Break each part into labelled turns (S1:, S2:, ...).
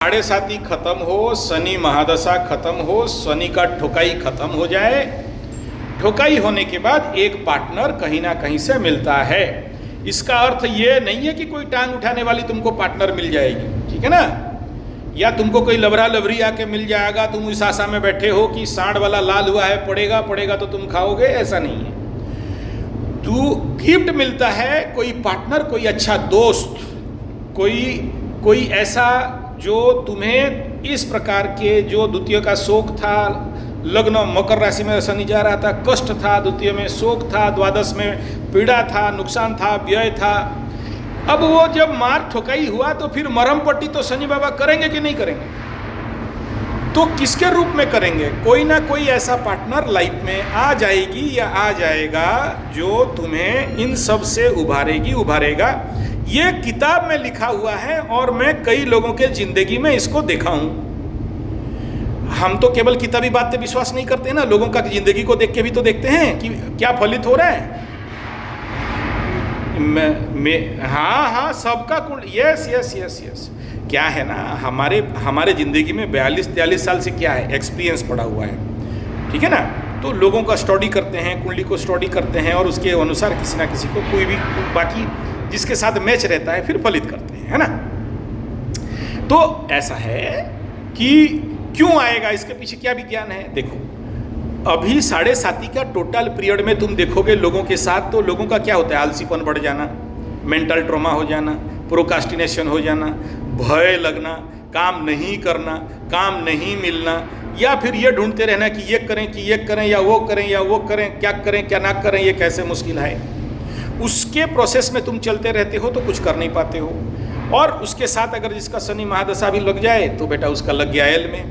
S1: साढ़े साती खत्म हो, शनि महादशा खत्म हो, शनि का ठोकाई खत्म हो जाए। ठोकाई होने के बाद एक पार्टनर कहीं ना कहीं से मिलता है। इसका अर्थ ये नहीं है कि कोई टांग उठाने वाली तुमको पार्टनर मिल जाएगी, ठीक है ना, या तुमको कोई लवरा लवरी आके मिल जाएगा, तुम इस आशा में बैठे हो कि सांड वाला लाल हुआ है, पड़ेगा पड़ेगा तो तुम खाओगे, ऐसा नहीं है। तू गिफ्ट मिलता है, कोई पार्टनर, कोई अच्छा दोस्त, कोई ऐसा जो तुम्हें इस प्रकार के, जो द्वितीय का शोक था, लग्न मकर राशि में शनि जा रहा था, कष्ट था, द्वितीय में शोक था, द्वादश में पीड़ा था, नुकसान था, व्यय था। अब वो जब मार ठोकाई हुआ तो फिर मरहम पट्टी तो शनि बाबा करेंगे कि नहीं करेंगे? तो किसके रूप में करेंगे? कोई ना कोई ऐसा पार्टनर लाइफ में आ जाएगी या आ जाएगा जो तुम्हें इन सब से उभारेगा। ये किताब में लिखा हुआ है और मैं कई लोगों के जिंदगी में इसको देखा हूं। हम तो केवल किताबी बात पे विश्वास नहीं करते ना, लोगों का जिंदगी को देख के भी तो देखते हैं कि क्या फलित हो रहा है। हाँ, सबका कुंड, यस। क्या है ना, हमारे जिंदगी में 42-43 साल से क्या है, एक्सपीरियंस पड़ा हुआ है, ठीक है ना। तो लोगों का स्टडी करते हैं, कुंडली को स्टडी करते हैं और उसके अनुसार किसी ना किसी को, कोई भी बाकी जिसके साथ मैच रहता है फिर फलित करते हैं, है ना। तो ऐसा है कि क्यों आएगा, इसके पीछे क्या विज्ञान है। देखो, अभी साढ़े साती का टोटल पीरियड में तुम देखोगे लोगों के साथ, तो लोगों का क्या होता है, आलसीपन बढ़ जाना, मेंटल ट्रॉमा हो जाना, प्रोकास्टिनेशन हो जाना, भय लगना, काम नहीं करना, काम नहीं मिलना, या फिर ये ढूंढते रहना कि ये करें या वो करें, क्या ना करें, ये कैसे मुश्किल है। उसके प्रोसेस में तुम चलते रहते हो तो कुछ कर नहीं पाते हो। और उसके साथ अगर जिसका शनि महादशा भी लग जाए तो बेटा उसका लग गया एल में,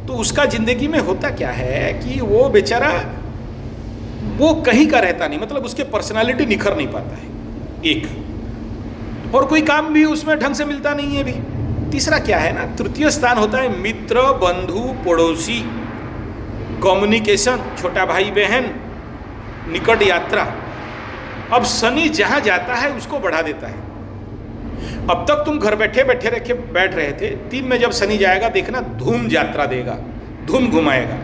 S1: तो उसका जिंदगी में होता क्या है कि वो बेचारा वो कहीं का रहता नहीं, मतलब उसके पर्सनालिटी निखर नहीं पाता है एक, और कोई काम भी उसमें ढंग से मिलता नहीं है भी। तीसरा क्या है ना, तृतीय स्थान होता है मित्र, बंधु, पड़ोसी, कम्युनिकेशन, छोटा भाई बहन, निकट यात्रा। अब शनि जहां जाता है उसको बढ़ा देता है। अब तक तुम घर बैठ रहे थे, 3 में जब शनि जाएगा देखना धूम यात्रा देगा, धूम घुमाएगा,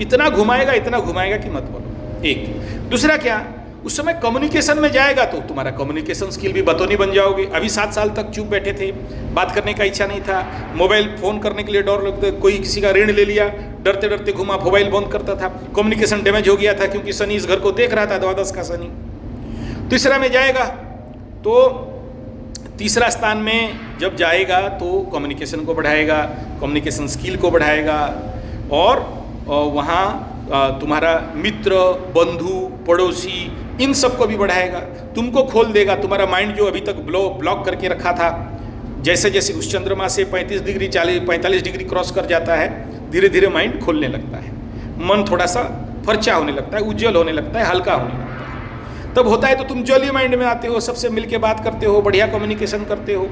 S1: इतना घुमाएगा कि मत बोलो। एक दूसरा क्या, उस समय कम्युनिकेशन में जाएगा तो तुम्हारा कम्युनिकेशन स्किल भी बतौनी बन जाओगे। अभी 7 साल तक चुप बैठे थे, बात करने का इच्छा नहीं था, मोबाइल फोन करने के लिए डर लगता, कोई किसी का ऋण ले लिया, डरते डरते घुमा, मोबाइल बंद करता था, कम्युनिकेशन डैमेज हो गया था क्योंकि शनि इस घर को देख रहा था, द्वादश का शनि। तीसरा में जाएगा तो तीसरा स्थान में जब जाएगा तो कम्युनिकेशन को बढ़ाएगा, कम्युनिकेशन स्किल को बढ़ाएगा, और वहाँ तुम्हारा मित्र, बंधु, पड़ोसी, इन सब को भी बढ़ाएगा, तुमको खोल देगा। तुम्हारा माइंड जो अभी तक ब्लॉक करके रखा था, जैसे जैसे उस चंद्रमा से 45 डिग्री क्रॉस कर जाता है, धीरे धीरे माइंड खोलने लगता है, मन थोड़ा सा फर्चा होने लगता है, उज्जवल होने लगता है, हल्का होने लगता है। तब होता है तो तुम जॉली माइंड में आते हो, सबसे मिलके बात करते हो, बढ़िया कम्युनिकेशन करते हो।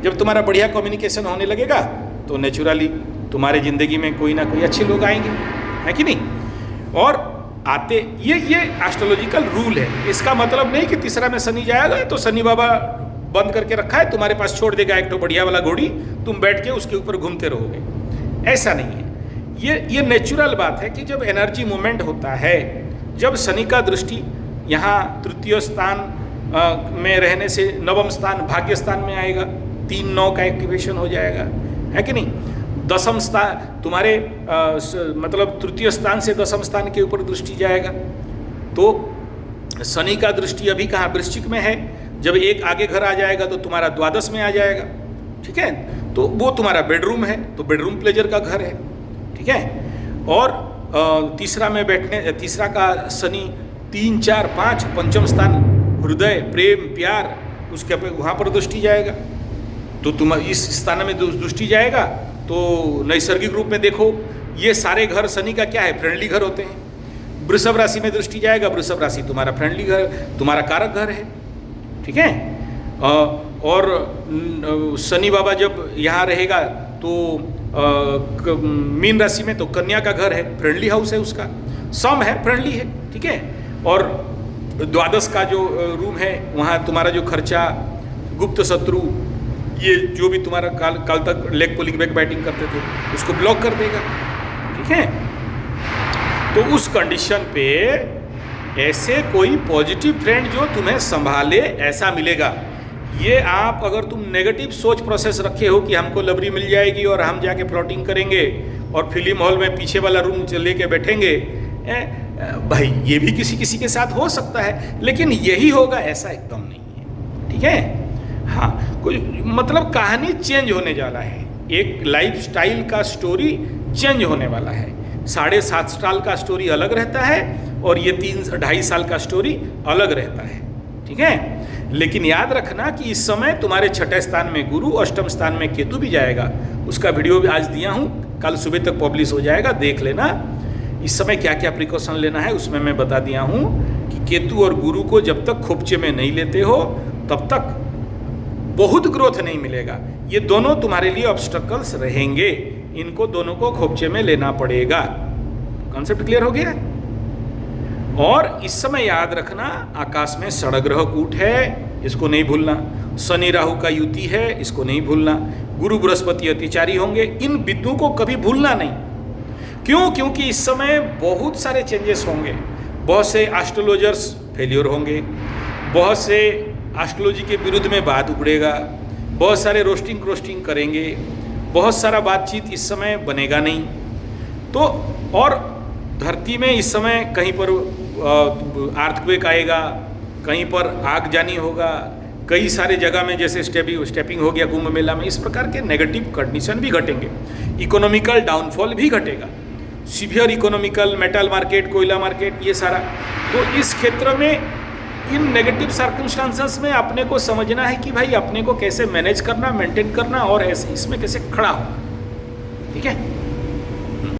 S1: जब तुम्हारा बढ़िया कम्युनिकेशन होने लगेगा तो नेचुरली तुम्हारे ज़िंदगी में कोई ना कोई अच्छे लोग आएंगे, है कि नहीं। और आते, ये एस्ट्रोलॉजिकल रूल है। इसका मतलब नहीं कि तीसरा में शनि जाएगा तो शनि बाबा बंद करके रखा है, तुम्हारे पास छोड़ देगा एक तो बढ़िया वाला घोड़ी, तुम बैठ के उसके ऊपर घूमते रहोगे, ऐसा नहीं है। ये नेचुरल बात है कि जब एनर्जी मूवमेंट होता है, जब शनि का दृष्टि यहाँ तृतीय स्थान में रहने से नवम स्थान भाग्य स्थान में आएगा, 3-9 का एक्टिवेशन हो जाएगा, है कि नहीं। दसम स्थान तुम्हारे मतलब तृतीय स्थान से दसम स्थान के ऊपर दृष्टि जाएगा, तो शनि का दृष्टि अभी कहाँ, वृश्चिक में है। जब एक आगे घर आ जाएगा तो तुम्हारा द्वादश में आ जाएगा, ठीक है, तो वो तुम्हारा बेडरूम है, तो बेडरूम प्लेजर का घर है, ठीक है। और तीसरा का शनि 3, 4, 5 पंचम स्थान, हृदय, प्रेम, प्यार, उसके वहाँ पर दृष्टि जाएगा। तो तुम इस स्थान में दृष्टि जाएगा तो नैसर्गिक रूप में देखो, ये सारे घर शनि का क्या है, फ्रेंडली घर होते हैं। वृषभ राशि में दृष्टि जाएगा, वृषभ राशि तुम्हारा फ्रेंडली घर, तुम्हारा कारक घर है, ठीक है। और शनि बाबा जब यहाँ रहेगा तो मीन राशि में तो कन्या का घर है, फ्रेंडली हाउस है, उसका सम है, फ्रेंडली है, ठीक है। और द्वादश का जो रूम है वहाँ तुम्हारा जो खर्चा, गुप्त शत्रु, ये जो भी तुम्हारा कल तक लेग पुलिंग बैक बैटिंग करते थे उसको ब्लॉक कर देगा। ठीक है, तो उस कंडीशन पे ऐसे कोई पॉजिटिव फ्रेंड जो तुम्हें संभाले ऐसा मिलेगा। ये आप अगर तुम नेगेटिव सोच प्रोसेस रखे हो कि हमको लबरी मिल जाएगी और हम जाके प्लॉटिंग करेंगे और फिल्म हॉल में पीछे वाला रूम लेके बैठेंगे, भाई ये भी किसी किसी के साथ हो सकता है, लेकिन यही होगा ऐसा एकदम नहीं है। ठीक है, हाँ, कुछ मतलब कहानी चेंज होने वाला है, एक लाइफ स्टाइल का स्टोरी चेंज होने वाला है। 7.5 साल का स्टोरी अलग रहता है और ये 3-2.5 साल का स्टोरी अलग रहता है। ठीक है, लेकिन याद रखना कि इस समय तुम्हारे 6ठे स्थान में गुरु, अष्टम स्थान में केतु भी जाएगा। उसका वीडियो भी आज दिया हूँ, कल सुबह तक पब्लिश हो जाएगा, देख लेना। इस समय क्या क्या प्रिकॉशन लेना है उसमें मैं बता दिया हूँ कि केतु और गुरु को जब तक खोपचे में नहीं लेते हो तब तक बहुत ग्रोथ नहीं मिलेगा। ये दोनों तुम्हारे लिए ऑब्स्टकल्स रहेंगे, इनको दोनों को खोपचे में लेना पड़ेगा। कॉन्सेप्ट क्लियर हो गया? और इस समय याद रखना आकाश में षड़ग्रह कूट है, इसको नहीं भूलना। शनि राहु का युति है, इसको नहीं भूलना। गुरु बृहस्पति अतिचारी होंगे, इन बिंदुओं को कभी भूलना नहीं। क्यों? क्योंकि इस समय बहुत सारे चेंजेस होंगे, बहुत से एस्ट्रोलॉजर्स फेलियर होंगे, बहुत से एस्ट्रोलॉजी के विरुद्ध में बात उगड़ेगा, बहुत सारे रोस्टिंग क्रोस्टिंग करेंगे, बहुत सारा बातचीत इस समय बनेगा नहीं। तो और धरती में इस समय कहीं पर अर्थक्वेक आएगा, कहीं पर आग जानी होगा, कई सारे जगह में जैसे स्टेपिंग हो गया कुंभ मेला में, इस प्रकार के नेगेटिव कंडीशन भी घटेंगे। इकोनॉमिकल डाउनफॉल भी घटेगा, सीवियर इकोनॉमिकल, मेटल मार्केट, कोयला मार्केट, ये सारा। तो इस क्षेत्र में इन नेगेटिव सर्कमस्टांसेस में अपने को समझना है कि भाई अपने को कैसे मैनेज करना, मेंटेन करना और ऐसे इसमें कैसे खड़ा हो। ठीक है।